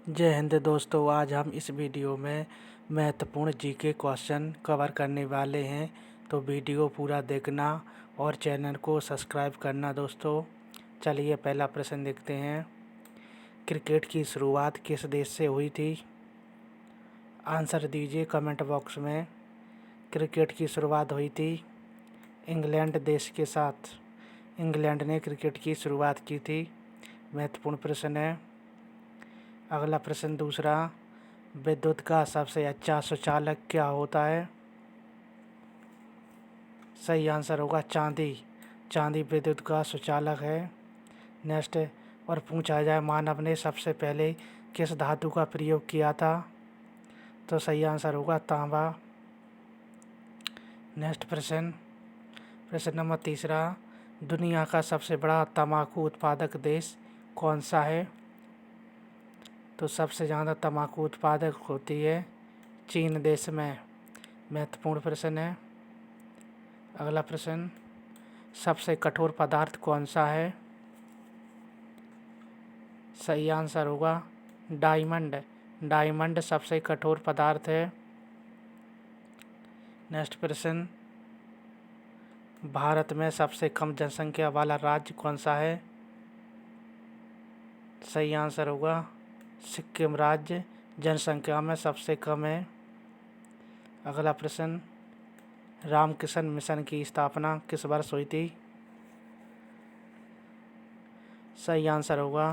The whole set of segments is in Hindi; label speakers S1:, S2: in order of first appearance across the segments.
S1: जय हिंद दोस्तों। आज हम इस वीडियो में महत्वपूर्ण जीके क्वेश्चन कवर करने वाले हैं, तो वीडियो पूरा देखना और चैनल को सब्सक्राइब करना दोस्तों। चलिए पहला प्रश्न देखते हैं। क्रिकेट की शुरुआत किस देश से हुई थी? आंसर दीजिए कमेंट बॉक्स में। क्रिकेट की शुरुआत हुई थी इंग्लैंड देश के साथ। इंग्लैंड ने क्रिकेट की शुरुआत की थी। महत्वपूर्ण प्रश्न है। अगला प्रश्न दूसरा, विद्युत का सबसे अच्छा सुचालक क्या होता है? सही आंसर होगा चांदी। चांदी विद्युत का सुचालक है। नेक्स्ट, और पूछा जाए मानव ने सबसे पहले किस धातु का प्रयोग किया था? तो सही आंसर होगा तांबा। नेक्स्ट प्रश्न, प्रश्न नंबर तीसरा, दुनिया का सबसे बड़ा तंबाकू उत्पादक देश कौन सा है? तो सबसे ज़्यादा तंबाकू उत्पादक होती है चीन देश में। महत्वपूर्ण प्रश्न है। अगला प्रश्न, सबसे कठोर पदार्थ कौन सा है? सही आंसर होगा डायमंड। डायमंड सबसे कठोर पदार्थ है। नेक्स्ट प्रश्न, भारत में सबसे कम जनसंख्या वाला राज्य कौन सा है? सही आंसर होगा सिक्किम राज्य जनसंख्या में सबसे कम है। अगला प्रश्न, रामकृष्ण मिशन की स्थापना किस वर्ष हुई थी? सही आंसर होगा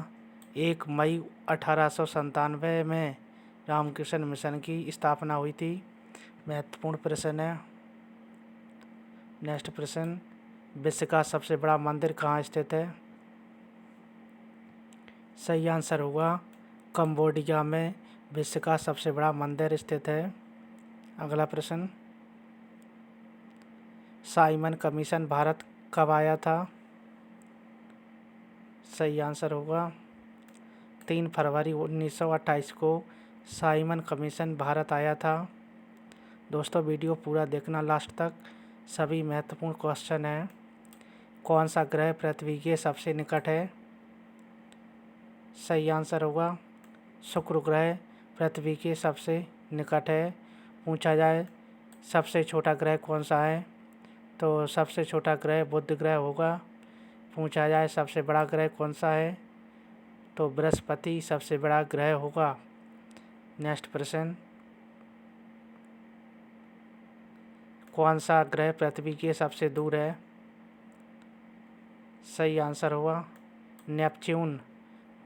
S1: 1 मई 1897 में रामकृष्ण मिशन की स्थापना हुई थी। महत्वपूर्ण प्रश्न है। नेक्स्ट प्रश्न, विश्व का सबसे बड़ा मंदिर कहाँ स्थित है? सही आंसर होगा कंबोडिया में विश्व का सबसे बड़ा मंदिर स्थित है। अगला प्रश्न, साइमन कमीशन भारत कब आया था? सही आंसर होगा 3 फरवरी 1928 को साइमन कमीशन भारत आया था। दोस्तों वीडियो पूरा देखना लास्ट तक, सभी महत्वपूर्ण क्वेश्चन हैं। कौन सा ग्रह पृथ्वी के सबसे निकट है? सही आंसर होगा शुक्र ग्रह पृथ्वी के सबसे निकट है। पूछा जाए सबसे छोटा ग्रह कौन सा है? तो सबसे छोटा ग्रह बुध ग्रह होगा। पूछा जाए सबसे बड़ा ग्रह कौन सा है? तो बृहस्पति सबसे बड़ा ग्रह होगा। नेक्स्ट प्रश्न, कौन सा ग्रह पृथ्वी के सबसे दूर है? सही आंसर होगा नेपच्यून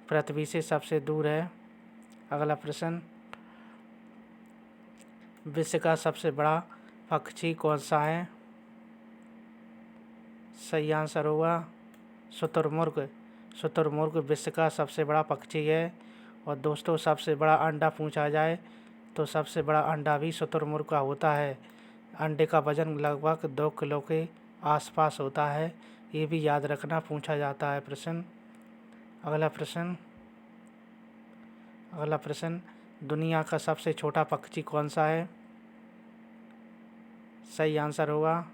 S1: पृथ्वी से सबसे दूर है। अगला प्रश्न, विश्व का सबसे बड़ा पक्षी कौन सा है? सही आंसर होगा शुतुरमुर्ग। शुतुरमुर्ग विश्व का सबसे बड़ा पक्षी है। और दोस्तों सबसे बड़ा अंडा पूछा जाए तो सबसे बड़ा अंडा भी शुतुरमुर्ग का होता है। अंडे का वजन लगभग 2 किलो के आसपास होता है। ये भी याद रखना, पूछा जाता है प्रश्न। अगला प्रश्न, दुनिया का सबसे छोटा पक्षी कौन सा है? सही आंसर होगा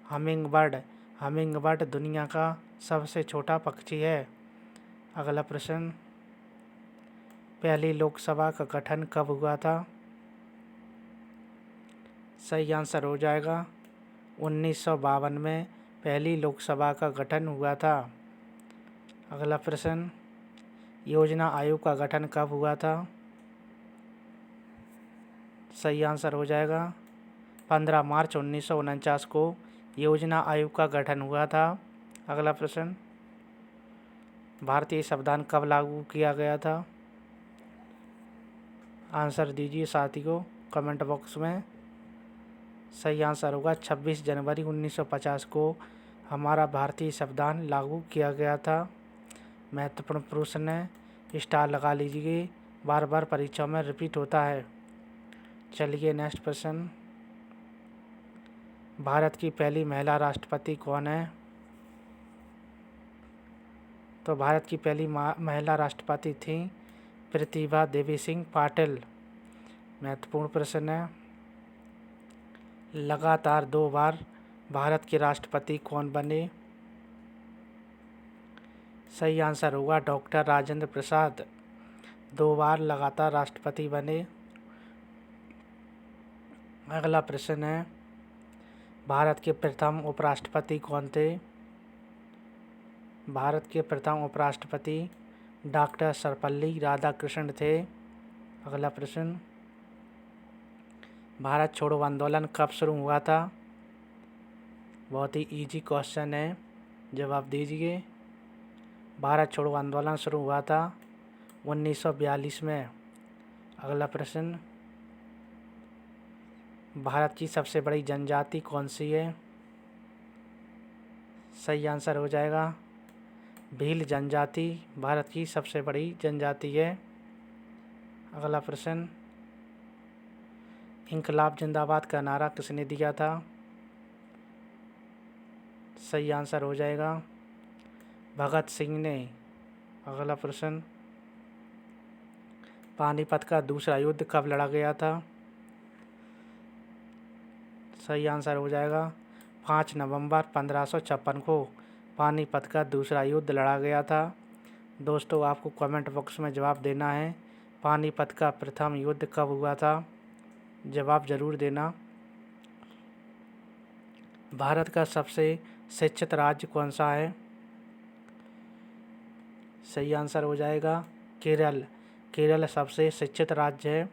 S1: हमिंग बर्ड। हमिंग बर्ड दुनिया का सबसे छोटा पक्षी है। अगला प्रश्न, पहली लोकसभा का गठन कब हुआ था? सही आंसर हो जाएगा 1952 में पहली लोकसभा का गठन हुआ था। अगला प्रश्न, योजना आयोग का गठन कब हुआ था? सही आंसर हो जाएगा 15 मार्च 1949 को योजना आयोग का गठन हुआ था। अगला प्रश्न, भारतीय संविधान कब लागू किया गया था? आंसर दीजिए साथियों कमेंट बॉक्स में। सही आंसर होगा 26 जनवरी 1950 को हमारा भारतीय संविधान लागू किया गया था। महत्वपूर्ण प्रश्न है, स्टार लगा लीजिए, बार बार परीक्षा में रिपीट होता है। चलिए नेक्स्ट प्रश्न, भारत की पहली महिला राष्ट्रपति कौन है? तो भारत की पहली महिला राष्ट्रपति थी प्रतिभा देवी सिंह पाटिल। महत्वपूर्ण प्रश्न है, लगातार 2 बार भारत के राष्ट्रपति कौन बने? सही आंसर होगा डॉक्टर राजेंद्र प्रसाद। 2 बार लगातार राष्ट्रपति बने। अगला प्रश्न है, भारत के प्रथम उपराष्ट्रपति कौन थे? भारत के प्रथम उपराष्ट्रपति डॉक्टर सर्वपल्ली राधाकृष्णन थे। अगला प्रश्न, भारत छोड़ो आंदोलन कब शुरू हुआ था? बहुत ही इजी क्वेश्चन है, जवाब दीजिए। भारत छोड़ो आंदोलन शुरू हुआ था 1942 में। अगला प्रश्न, भारत की सबसे बड़ी जनजाति कौन सी है? सही आंसर हो जाएगा भील जनजाति भारत की सबसे बड़ी जनजाति है। अगला प्रश्न, इंकलाब जिंदाबाद का नारा किसने दिया था? सही आंसर हो जाएगा भगत सिंह ने। अगला प्रश्न, पानीपत का दूसरा युद्ध कब लड़ा गया था? सही आंसर हो जाएगा 5 नवंबर 1556 को पानीपत का दूसरा युद्ध लड़ा गया था। दोस्तों, आपको कमेंट बॉक्स में जवाब देना है, पानीपत का प्रथम युद्ध कब हुआ था? जवाब ज़रूर देना। भारत का सबसे शिक्षित राज्य कौन सा है? सही आंसर हो जाएगा केरल। केरल सबसे शिक्षित राज्य है।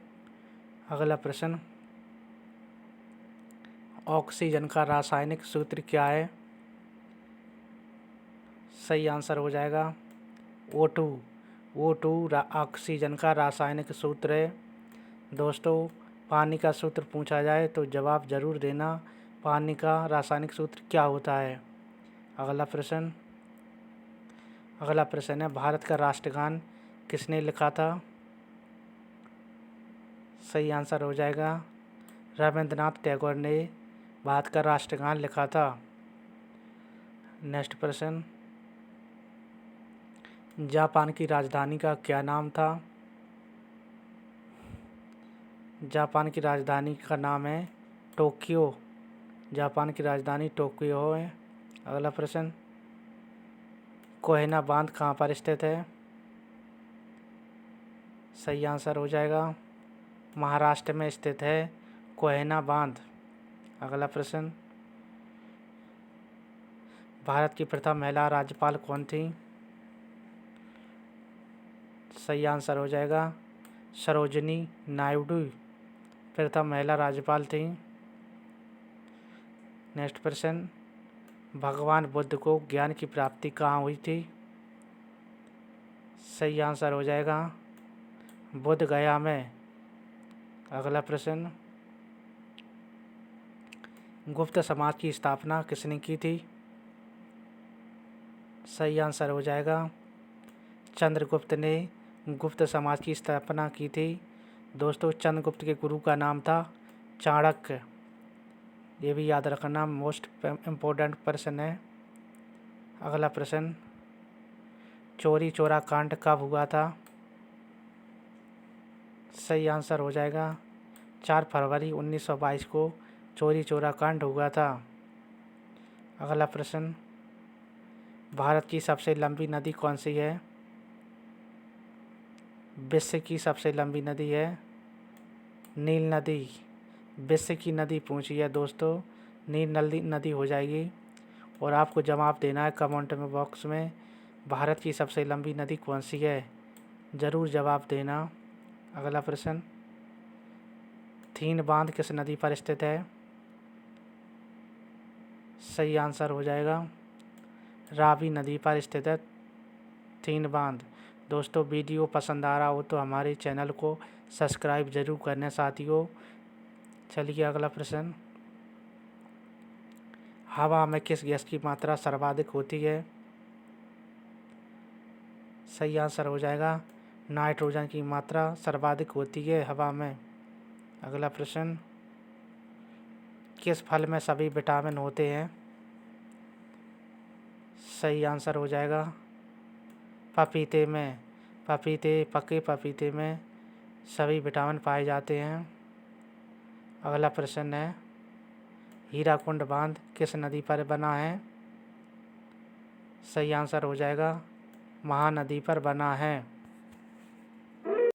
S1: अगला प्रश्न, ऑक्सीजन का रासायनिक सूत्र क्या है? सही आंसर हो जाएगा O2। O2 ऑक्सीजन का रासायनिक सूत्र है। दोस्तों, पानी का सूत्र पूछा जाए तो जवाब ज़रूर देना, पानी का रासायनिक सूत्र क्या होता है? अगला प्रश्न है, भारत का राष्ट्रगान किसने लिखा था? सही आंसर हो जाएगा रविंद्रनाथ टैगोर ने भारत का राष्ट्रगान लिखा था। नेक्स्ट प्रश्न, जापान की राजधानी का क्या नाम था? जापान की राजधानी का नाम है टोक्यो। जापान की राजधानी टोक्यो है। अगला प्रश्न, कोहिना बांध कहाँ पर स्थित है? सही आंसर हो जाएगा महाराष्ट्र में स्थित है कोहिना बांध। अगला प्रश्न, भारत की प्रथम महिला राज्यपाल कौन थी? सही आंसर हो जाएगा सरोजिनी नायडू प्रथम महिला राज्यपाल थी। नेक्स्ट प्रश्न, भगवान बुद्ध को ज्ञान की प्राप्ति कहाँ हुई थी? सही आंसर हो जाएगा बुद्ध गया में। अगला प्रश्न, गुप्त समाज की स्थापना किसने की थी? सही आंसर हो जाएगा चंद्रगुप्त ने गुप्त समाज की स्थापना की थी। दोस्तों, चंद्रगुप्त के गुरु का नाम था चाणक्य। ये भी याद रखना, मोस्ट इम्पोर्टेंट पर्सन है। अगला प्रश्न, चौरी चौरा कांड कब हुआ था? सही आंसर हो जाएगा 4 फरवरी 1922 को चौरी चौरा कांड हुआ था। अगला प्रश्न, भारत की सबसे लंबी नदी कौन सी है? विश्व की सबसे लंबी नदी है नील नदी। विश्व की नदी पूछी है दोस्तों, नील नदी हो जाएगी। और आपको जवाब देना है कमेंट में बॉक्स में, भारत की सबसे लंबी नदी कौन सी है? ज़रूर जवाब देना। अगला प्रश्न, थीन बांध किस नदी पर स्थित है? सही आंसर हो जाएगा रावी नदी पर स्थित है थीन बांध। दोस्तों, वीडियो पसंद आ रहा हो तो हमारे चैनल को सब्सक्राइब जरूर करना साथियों। चलिए अगला प्रश्न, हवा में किस गैस की मात्रा सर्वाधिक होती है? सही आंसर हो जाएगा नाइट्रोजन की मात्रा सर्वाधिक होती है हवा में। अगला प्रश्न, किस फल में सभी विटामिन होते हैं? सही आंसर हो जाएगा पपीते में। पके पपीते में सभी विटामिन पाए जाते हैं। अगला प्रश्न है, हीराकुंड बांध किस नदी पर बना है? सही आंसर हो जाएगा महानदी पर बना है।